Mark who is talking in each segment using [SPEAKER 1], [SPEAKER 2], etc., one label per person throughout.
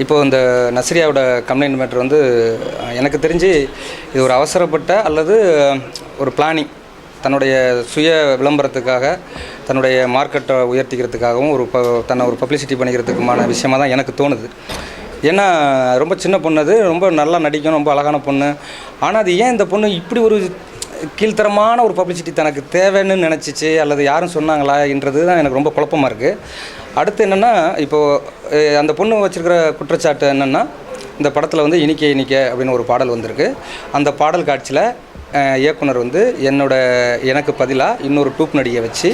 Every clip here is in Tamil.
[SPEAKER 1] இப்போது இந்த நஸ்ரியாவோட கம்ப்ளைண்ட் மேட்ரு வந்து எனக்கு தெரிஞ்சு இது ஒரு அவசரப்பட்ட அல்லது ஒரு பிளானிங், தன்னுடைய சுய விளம்பரத்துக்காக, தன்னுடைய மார்க்கெட்டை உயர்த்திக்கிறதுக்காகவும் தன்னை ஒரு பப்ளிசிட்டி பண்ணிக்கிறதுக்குமான விஷயமாக தான் எனக்கு தோணுது. ஏன்னா ரொம்ப சின்ன பொண்ணு, அது ரொம்ப நல்லா நடிக்கும், ரொம்ப அழகான பொண்ணு. ஆனால் அது ஏன் இந்த பொண்ணு இப்படி ஒரு கீழ்த்தரமான ஒரு பப்ளிசிட்டி தனக்கு தேவைன்னு நினச்சிச்சு அல்லது யாரும் சொன்னாங்களான்றது தான் எனக்கு ரொம்ப குழப்பமாக இருக்குது. அடுத்து என்னென்னா, இப்போது அந்த பொண்ணு வச்சுருக்கிற குற்றச்சாட்டு என்னென்னா, இந்த படத்தில் வந்து இனிக்க இனிக்க அப்படின்னு ஒரு பாடல் வந்திருக்கு. அந்த பாடல் காட்சியில் இயக்குனர் வந்து எனக்கு பதிலாக இன்னொரு டூப் நடிகை வச்சு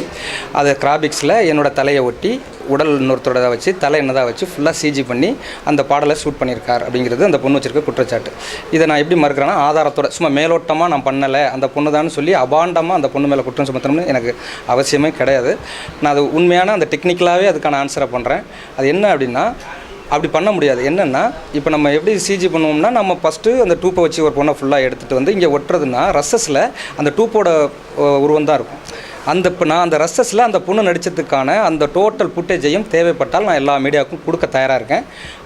[SPEAKER 1] அதை கிராபிக்ஸில் என்னோடய தலையை ஒட்டி உடல் இன்னொருத்தரோட வச்சு தலை என்னதாக வச்சு ஃபுல்லாக சிஜி பண்ணி அந்த பாடலை ஷூட் பண்ணியிருக்கார் அப்படிங்கிறது அந்த பொண்ணு வச்சுருக்க குற்றச்சாட்டு. இதை நான் எப்படி மறுக்கிறேன்னா, ஆதாரத்தோட சும்மா மேலோட்டமாக நான் பண்ணலை, அந்த பொண்ணு தான் சொல்லி அபாண்டமாக அந்த பொண்ணு மேலே குற்றம் சுமத்தணும்னு எனக்கு அவசியமே கிடையாது. நான் அது உண்மையான அந்த டெக்னிக்கலாகவே அதுக்கான ஆன்சரை பண்ணுறேன். அது என்ன அப்படின்னா, அப்படி பண்ண முடியாது. என்னென்னா, இப்போ நம்ம எப்படி சிஜி பண்ணுவோம்னா, நம்ம ஃபஸ்ட்டு அந்த டூப்பை வச்சு ஒரு பொண்ணை ஃபுல்லாக எடுத்துகிட்டு வந்து இங்கே ஒட்டுறதுன்னா ரஸ்ஸஸில் அந்த டூப்போட உருவம் தான் இருக்கும். இப்போ நான் அந்த ரஸ்ஸஸில் அந்த பொண்ணு நடித்ததுக்கான அந்த டோட்டல் ஃபுட்டேஜையும் தேவைப்பட்டால் நான் எல்லா மீடியாவுக்கும் கொடுக்க தயாராக இருக்கேன்.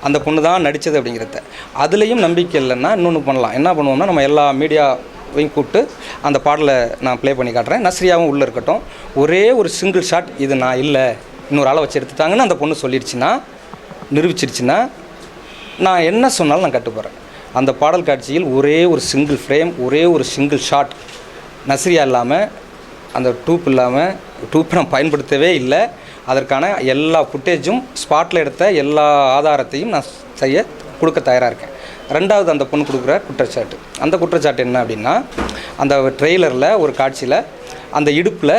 [SPEAKER 1] அந்த பொண்ணு தான் நடித்தது அப்படிங்கிறத. அதுலேயும் நம்பிக்கை இல்லைன்னா இன்னொன்று பண்ணலாம். என்ன பண்ணுவோம்னா, நம்ம எல்லா மீடியாவையும் கூப்பிட்டு அந்த பாடலை நான் ப்ளே பண்ணி காட்டுறேன். நஸ்ரியாவும் உள்ளே இருக்கட்டும். ஒரே ஒரு சிங்கிள் ஷாட், இது நான் இல்லை, இன்னொரு ஆளை வச்சு எடுத்துட்டாங்கன்னு அந்த பொண்ணு சொல்லிடுச்சுன்னா, நிரூபிச்சிருச்சுன்னா, நான் என்ன சொன்னாலும் நான் கட்டுப்படுறேன். அந்த பாடல் காட்சியில் ஒரே ஒரு சிங்கிள் ஃப்ரேம், ஒரே ஒரு சிங்கிள் ஷாட் நஸ்ரியா இல்லாமல், அந்த டூப் இல்லாமல், டூப்பை நான் பயன்படுத்தவே இல்லை. அதற்கான எல்லா ஃபுட்டேஜும் ஸ்பாட்டில் எடுத்த எல்லா ஆதாரத்தையும் நான் கொடுக்க தயாராக இருக்கேன். ரெண்டாவது, அந்த பொண்ணு கொடுக்குற குற்றச்சாட்டு. அந்த குற்றச்சாட்டு என்ன அப்படின்னா, அந்த ட்ரெய்லரில் ஒரு காட்சியில் அந்த இடுப்பில்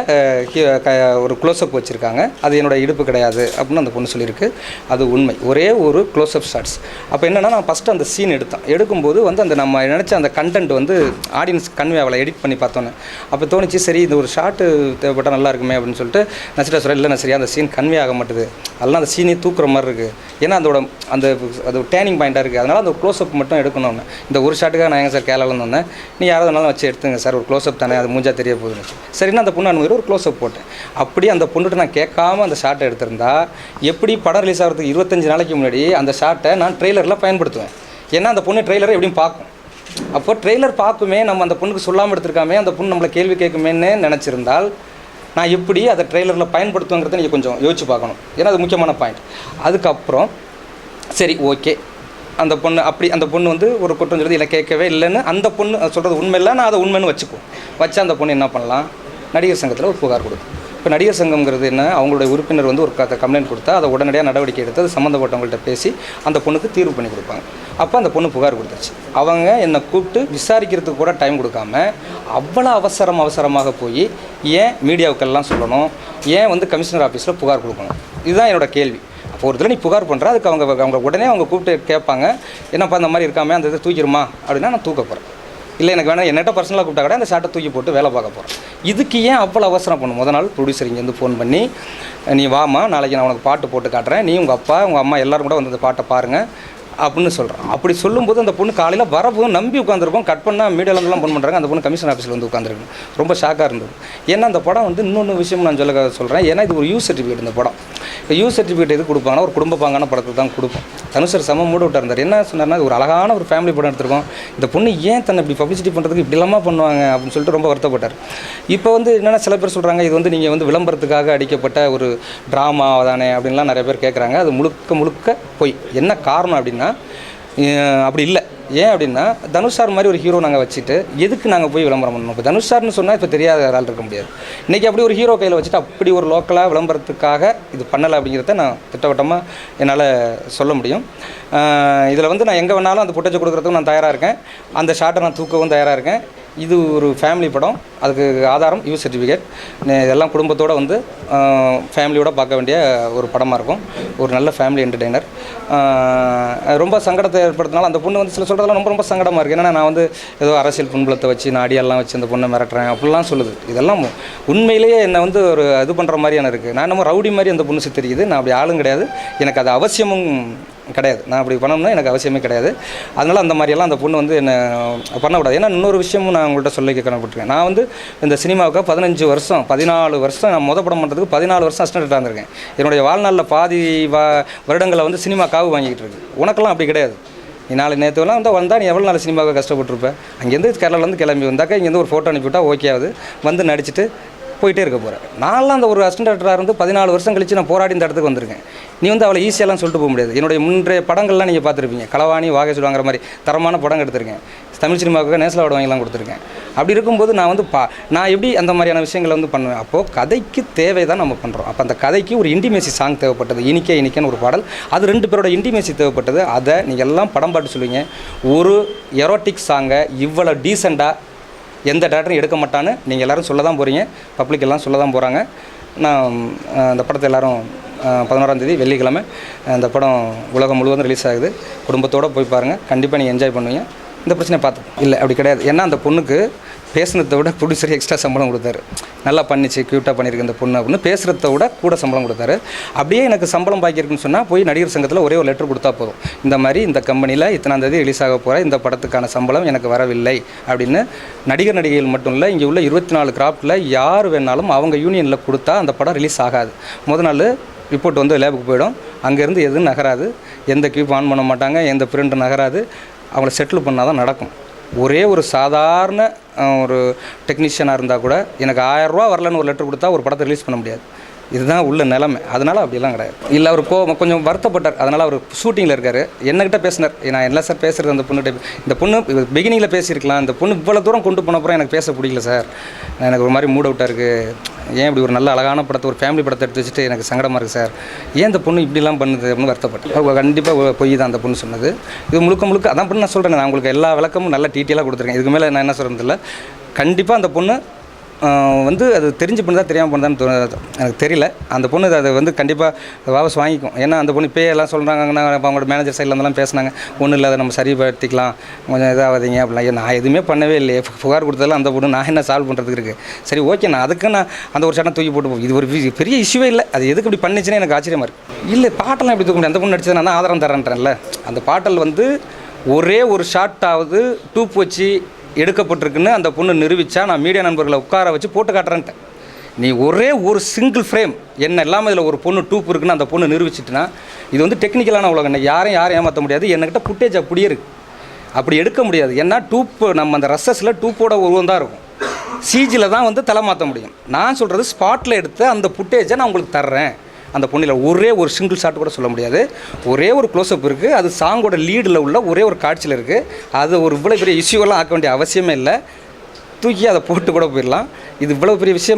[SPEAKER 1] ஒரு க்ளோஸ்அப் வச்சுருக்காங்க. அது என்னோடய இடுப்பு கிடையாது அப்படின்னு அந்த பொண்ணு சொல்லியிருக்கு. அது உண்மை. ஒரே ஒரு க்ளோஸ்அப் ஷாட்ஸ். அப்போ என்னென்னா, நான் ஃபஸ்ட்டு அந்த சீன் எடுக்கும்போது வந்து அந்த நம்ம நினச்ச அந்த கண்டென்ட் வந்து ஆடியன்ஸ் கன்வே அவளை எடிட் பண்ணி பார்த்தோன்னே அப்போ தோணிச்சு, சரி இந்த ஒரு ஷாட்டு தேவைப்பட்டால் நல்லா இருக்குமே அப்படின்னு சொல்லிட்டு நசிட்டா சொல்ல, இல்லை சரியா அந்த சீன் கன்வே ஆக மாட்டுது, அதெல்லாம் அந்த சீனே தூக்குற மாதிரி இருக்குது. ஏன்னா அது டேர்னிங் பாயிண்ட்டாக இருக்குது. அதனால் அந்த க்ளோஸ்அப் மட்டும் எடுக்கணும்னு இந்த ஒரு ஷாட்டுக்காக நான் எங்கள் சார் கேரளாவில் வந்தேன். நீ யாராவது வேணாலும் வச்சு எடுத்துங்க சார், ஒரு க்ளோஸ்அப் தானே, அது மூஞ்சா தெரிய போகுதுன்னு. சரின்னா அந்த பொண்ணு அனுமதி ஒரு க்ளோஸ்அப் போட்டேன். அப்படி அந்த பொண்ணுகிட்ட நான் கேட்காம அந்த ஷாட்டை எடுத்திருந்தா, எப்படி படம் ரிலீஸ் ஆகிறதுக்கு 25 நாளைக்கு முன்னாடி அந்த ஷாட்டை நான் ட்ரெய்லரில் பயன்படுத்துவேன். ஏன்னா அந்த பொண்ணு ட்ரெய்லரை எப்படியும் பார்க்கும். அப்போ ட்ரெய்லர் பார்க்குமே, நம்ம அந்த பொண்ணுக்கு சொல்லாமல் எடுத்திருக்காமே, அந்த பொண்ணு நம்மளை கேள்வி கேட்குமேன்னு நினச்சிருந்தால் நான் எப்படி அதை ட்ரெய்லரில் பயன்படுத்துவேங்கிறத நீங்கள் கொஞ்சம் யோசிச்சு பார்க்கணும். ஏன்னா அது முக்கியமான பாயிண்ட். அதுக்கப்புறம் சரி ஓகே, அந்த பொண்ணு வந்து ஒரு குற்றம் சொல்லுது, இல்லை கேட்கவே இல்லைன்னு அந்த பொண்ணு சொல்கிறது உண்மை இல்லை, நான் அதை உண்மைன்னு வச்சு அந்த பொண்ணு என்ன பண்ணலாம், நடிகர் சங்கத்தில் ஒரு புகார் கொடுக்கும். இப்போ நடிகர் சங்கம்ங்கிறது என்ன, அவங்களுடைய உறுப்பினர் வந்து ஒரு கம்ப்ளைண்ட் கொடுத்தா அதை உடனடியாக நடவடிக்கை எடுத்து அது சம்மந்தப்பட்டவங்கள்ட்ட பேசி அந்த பொண்ணுக்கு தீர்வு பண்ணி கொடுப்பாங்க. அப்போ அந்த பொண்ணு புகார் கொடுத்துச்சு. அவங்க என்னை கூப்பிட்டு விசாரிக்கிறதுக்கு கூட டைம் கொடுக்காம அவ்வளோ அவசரமாக போய் ஏன் மீடியாவுக்கெல்லாம் சொல்லணும், ஏன் வந்து கமிஷனர் ஆஃபீஸில் புகார் கொடுக்கணும், இதுதான் என்னோடய கேள்வி. அப்போ ஒரு இதில் நீ புகார் பண்ணுற, அதுக்கு அவங்க உடனே அவங்க கூப்பிட்டு கேட்பாங்க, என்னப்பா இந்த மாதிரி இருக்காமல் அந்த இதை தூக்கிடுமா அப்படின்னா நான் தூக்க போகிறேன். இல்லை எனக்கு வேணாம், என்னட்ட பர்சனலாக கூப்பிட்டா கூட அந்த ஷாட்டை தூக்கி போட்டு வேலை பார்க்க போகிறேன். இதுக்கு ஏன் அவ்வளோ அவசரம் பண்ணும்? முதல் நாள் ப்ரொடியூசர் இங்கேருந்து ஃபோன் பண்ணி, நீ வாமா, நாளைக்கு நான் உனக்கு பாட்டு போட்டு காட்டுறேன், நீ உங்கள் அப்பா உங்கள் அம்மா எல்லோரும் கூட வந்து அந்த பாட்டை பாருங்கள் அப்படின்னு சொல்கிறேன். அப்படி சொல்லும்போது அந்த பொண்ணு காலையில் வரப்போதும் நம்பி உட்காந்துருக்கோம். கட் பண்ணால் மீடியாவிலாம் ஃபோன் பண்ணுறாங்க, அந்த பொண்ணு கமிஷன் ஆஃபீஸில் வந்து உட்காந்துருக்கு. ரொம்ப ஷாக்காக இருந்தது. ஏன்னா அந்த படம் வந்து இன்னொன்று விஷயம் நான் சொல்கிறேன். ஏன்னா இது ஒரு யூ சர்டிஃபிகேட். இந்த படம் இப்போ யூ சர்டிஃபிகேட் எது கொடுப்பாங்கன்னா, ஒரு குடும்ப பாங்கான படத்துக்கு தான் கொடுப்போம். தனுஷர் செம மூட விட்டு இருந்தார். என்ன சொன்னார்னா, ஒரு அழகான ஒரு ஃபேமிலி படம் எடுத்திருக்கோம், இந்த பொண்ணு ஏன் தன்னை இப்படி பப்ளிசிட்டி பண்ணுறதுக்கு இப்படி இல்லாமல் பண்ணுவாங்க அப்படின்னு சொல்லிட்டு ரொம்ப வருத்தப்பட்டார். இப்போ வந்து என்னென்னா, சில பேர் சொல்கிறாங்க இது வந்து நீங்கள் வந்து விளம்பரத்துக்காக அடிக்கப்பட்ட ஒரு ட்ராமா தானே அப்படின்லாம் நிறைய பேர் கேட்குறாங்க. அது முழுக்க போய். என்ன காரணம் அப்படின்னா, அப்படி இல்லை. ஏன் அப்படின்னா, தனுஷார் மாதிரி ஒரு ஹீரோ நாங்கள் வச்சுட்டு எதுக்கு நாங்கள் போய் விளம்பரம் பண்ணணும்? இப்போ தனுஷார்னு சொன்னால் இப்போ தெரியாத ஆள் இருக்க முடியாது. இன்றைக்கி அப்படி ஒரு ஹீரோ கையில் வச்சுட்டு அப்படி ஒரு லோக்கலாக விளம்பரத்துக்காக இது பண்ணலை அப்படிங்கிறத நான் திட்டவட்டமாக என்னால் சொல்ல முடியும். இதில் வந்து நான் எங்கே வேணாலும் அந்த ஃபுட்டேஜ் கொடுக்குறதுக்கும் நான் தயாராக இருக்கேன். அந்த ஷாட்டை நான் தூக்கவும் தயாராக இருக்கேன். இது ஒரு ஃபேமிலி படம். அதுக்கு ஆதாரம் யூ சர்டிஃபிகேட். எல்லாம் குடும்பத்தோடு வந்து ஃபேமிலியோடு பார்க்க வேண்டிய ஒரு படமாக இருக்கும். ஒரு நல்ல ஃபேமிலி என்டர்டெய்னர். ரொம்ப சங்கடத்தை ஏற்படுத்தினாலும் அந்த பொண்ணு வந்து சில சொல்கிறதெல்லாம் ரொம்ப சங்கடமாக இருக்குது. ஏன்னா நான் வந்து ஏதோ அரசியல் புண்பலத்தை வச்சு நான் அடியெல்லாம் வச்சு அந்த பொண்ணை மிரட்டுறேன் அப்படிலாம் சொல்லுது. இதெல்லாம் உண்மையிலேயே என்னை வந்து ஒரு இது பண்ணுற மாதிரியான இருக்குது. நான் நம்ம ரவுடி மாதிரி அந்த பொண்ணு சித்தரிக்குது. நான் அப்படி ஆளும் கிடையாது. எனக்கு அது அவசியமும் கிடையாது. நான் அப்படி பண்ணணும்னா எனக்கு அவசியமே கிடையாது. அதனால் அந்த மாதிரியெல்லாம் அந்த பொண்ணு வந்து என்ன பண்ணக்கூடாது. ஏன்னா இன்னொரு விஷயமும் நான் உங்கள்கிட்ட சொல்ல கடமைப்பட்டிருக்கேன். நான் வந்து இந்த சினிமாவுக்கு 14 வருஷம் நான் படம் பண்ணுறதுக்கு 14 வருஷம் அசிஸ்டண்ட்டாக இருந்திருக்கேன். என்னுடைய வாழ்நாளில் பாதி வருடங்களை வந்து சினிமா காவு வாங்கிட்டு இருக்கு. உனக்கெல்லாம் அப்படி கிடையாது. நீ நேற்றுலாம் வந்தால் நீ எவ்வளோ நாள் சினிமாவுக்கு கஷ்டப்பட்டுருப்பேன். அங்கேருந்து கேரளாலேருந்து கிளம்பி வந்தாக்கா இங்கேருந்து ஒரு ஃபோட்டோ அனுப்பிவிட்டா ஓகே ஆகுது, வந்து நடிச்சுட்டு போயிட்டே இருக்க போகிறேன். நான்லாம் அந்த ஒரு அசிஸ்டன்ட் டைரக்டராக இருந்து 14 வருஷம் கழிச்சு நான் போராடி இந்த இடத்துக்கு வந்திருக்கேன். நீ வந்து அவ்வளோ ஈஸியாலாம் சொல்லிட்டு போக முடியாது. என்னுடைய முன்றைய படங்கள்லாம் நீங்கள் பார்த்துருப்பீங்க. களவாணி, வாகை சுடுவாங்கிற மாதிரி தரமான படம் எடுத்திருக்கேன். தமிழ் சினிமாவுக்கு நேஷனல் அவார்டு வாங்கிலாம் கொடுத்துருக்கேன். அப்படி இருக்கும்போது நான் வந்து நான் எப்படி அந்த மாதிரியான விஷயங்களை வந்து பண்ணுவேன். அப்போது கதைக்கு தேவை தான் நம்ம பண்ணுறோம். அப்போ அந்த கதைக்கு ஒரு இன்டிமேசி சாங் தேவைப்பட்டது. இனிக்கேன்னு ஒரு பாடல், அது 2 பேரோட இன்டிமேசி தேவைப்பட்டது. அதை நீங்கள் எல்லாம் படம் பாட்டு சொல்லுவீங்க. ஒரு எரோட்டிக் சாங்கை இவ்வளோ டீசெண்டாக எந்த டேரக்டரும் எடுக்க மாட்டான்னு நீங்கள் எல்லோரும் சொல்ல தான் போகிறீங்க. பப்ளிக் எல்லாம் சொல்ல தான் போகிறாங்க. நான் அந்த படத்தை எல்லோரும் 11ஆம் தேதி வெள்ளிக்கிழமை அந்த படம் உலகம் முழுவதும் ரிலீஸ் ஆகுது. குடும்பத்தோடு போய் பாருங்கள். கண்டிப்பாக நீங்கள் என்ஜாய் பண்ணுவீங்க. இந்த பிரச்சனை பார்த்து இல்லை அப்படி கிடையாது. ஏன்னா அந்த பொண்ணுக்கு பேசுனதை விட ப்ரொடியூசர் எக்ஸ்ட்ரா சம்பளம் கொடுத்தாரு. நல்லா பண்ணிச்சு, க்யூட்டாக பண்ணியிருக்கு இந்த பொண்ணு அப்படின்னு பேசுகிறத விட கூட சம்பளம் கொடுத்தாரு. அப்படியே எனக்கு சம்பளம் பாக்கியிருக்குன்னு சொன்னால் போய் நடிகர் சங்கத்தில் ஒரே ஒரு லெட்டர் கொடுத்தா போதும். இந்த மாதிரி இந்த கம்பெனியில் இத்தனாம் தேதி ரிலீஸ் ஆக போகிற இந்த படத்துக்கான சம்பளம் எனக்கு வரவில்லை அப்படின்னு நடிகர்கள் மட்டும் இல்லை, இங்கே உள்ள 24 கிராஃப்டில் யார் வேணாலும் அவங்க யூனியனில் கொடுத்தா அந்த படம் ரிலீஸ் ஆகாது. முதல் நாள் ரிப்போர்ட் வந்து லேபுக்கு போயிடும். அங்கேருந்து எதுவும் நகராது, எந்த கியூப் ஆன் பண்ண மாட்டாங்க, எந்த பிரிண்ட் நகராது. அவங்கள செட்டில் பண்ணால் தான் நடக்கும். ஒரே ஒரு சாதாரண ஒரு டெக்னீஷியனாக இருந்தால் கூட எனக்கு 1000 ரூபா வரலன்னு ஒரு லெட்டர் கொடுத்தா ஒரு படத்தை ரிலீஸ் பண்ண முடியாது. இதுதான் உள்ள நிலைமை. அதனால் அப்படிலாம் கிடையாது. இல்லை அவர் கொஞ்சம் வருத்தப்பட்டார். அதனால் அவர் ஷூட்டிங்கில் இருக்கார். என்கிட்ட பேசினார். நான் என்ன சார் பேசுகிறது அந்த பொண்ணுகிட்ட, இந்த பொண்ணு பிகினிங்கில் பேசியிருக்கலாம், இந்த பொண்ணு இவ்வளோ தூரம் கொண்டு போனப்புறம் எனக்கு பேச பிடிக்கல சார், எனக்கு ஒரு மாதிரி மூட் அவுட்டாக இருக்குது, ஏன் இப்படி ஒரு நல்ல அழகான படத்தை ஒரு ஃபேமிலி படத்தை எடுத்து வச்சுட்டு எனக்கு சங்கடமாக இருக்குது சார், ஏன் இந்த பொண்ணு இப்படிலாம் பண்ணுது அப்படின்னு வருத்தப்பட்டேன். கண்டிப்பாக பொய் தான் அந்த பொண்ணு சொன்னது. இது முழுக்க அதான் பண்ணி நான் சொல்கிறேன். நான் உங்களுக்கு எல்லா விளக்கமும் நல்லா டீட்டெயிலாக கொடுத்துருக்கேன். இதுக்கு மேலே நான் என்ன சொல்கிறதில்ல. கண்டிப்பாக அந்த பொண்ணு வந்து அது தெரிஞ்சு பண்ணதா தெரியாமல் பண்ணதான்னு எனக்கு தெரியல. அந்த பொண்ணு அதை வந்து கண்டிப்பாக வாபஸ் வாங்கிக்கும். ஏன்னா அந்த பொண்ணு எல்லாம் சொல்கிறாங்கன்னா அவங்களோட மேனேஜர் சைடில் இருந்தெல்லாம் பேசினாங்க, ஒன்றும் இல்லை அதை நம்ம சரிப்படுத்திக்கலாம், கொஞ்சம் இதாகாதீங்க அப்படிலாம். நான் எதுவுமே பண்ணவே இல்லையே, புகார் கொடுத்ததெல்லாம் அந்த பொண்ணு, நான் என்ன சால்வ் பண்ணுறதுக்கு இருக்குது. சரி ஓகே, நான் அதுக்கு நான் அந்த ஒரு சட்டம் தூக்கி போட்டு இது ஒரு பெரிய இஷ்யூவே இல்லை. அது எதுக்கு இப்படி பண்ணிச்சுன்னு எனக்கு ஆச்சரியமாக இருக்குது. இல்லை பாட்டெல்லாம் எப்படி தூக்க முடியும், அந்த பொண்ணு நடிச்சது நான் தான் ஆதாரம் தரேன்றேன்ல. அந்த பாட்டல் வந்து ஒரே ஒரு ஷார்ட்டாவது டூப் வச்சு எடுக்கப்பட்டிருக்குன்னு அந்த பொண்ணு நிரூபித்தா நான் மீடியா நண்பர்களை உட்கார வச்சு போட்டு காட்டுறேன்ட்டேன். நீ ஒரே ஒரு சிங்கிள் ஃப்ரேம் என்ன இல்லாமல் இதில் ஒரு பொண்ணு டூப் இருக்குன்னு அந்த பொண்ணு நிரூபிச்சிட்டுனா இது வந்து டெக்னிக்கலான உலகம். யாரும் ஏமாற்ற முடியாது. என்கிட்ட ஃபுட்டேஜ் அப்படியே இருக்குது, அப்படி எடுக்க முடியாது. ஏன்னா டூப்பு நம்ம அந்த ரசஸில் டூப்போட உருவம் தான் இருக்கும். சிஜியில் தான் வந்து தலை மாற்ற முடியும். நான் சொல்கிறது ஸ்பாட்டில் எடுத்து அந்த ஃபுட்டேஜை நான் உங்களுக்கு தர்றேன். அந்த பொண்ணில் ஒரே ஒரு சிங்கிள் ஷாட் கூட சொல்ல முடியாது. ஒரே ஒரு க்ளோஸ்அப் இருக்குது, அது சாங்கோட லீடில் உள்ள ஒரே ஒரு காட்சியில் இருக்குது. அது ஒரு இவ்வளோ பெரிய இஷ்யூவெல்லாம் ஆக்க வேண்டிய அவசியமே இல்லை. தூக்கி அதை போட்டு கூட போயிடலாம். இது இவ்வளோ பெரிய விஷயம்.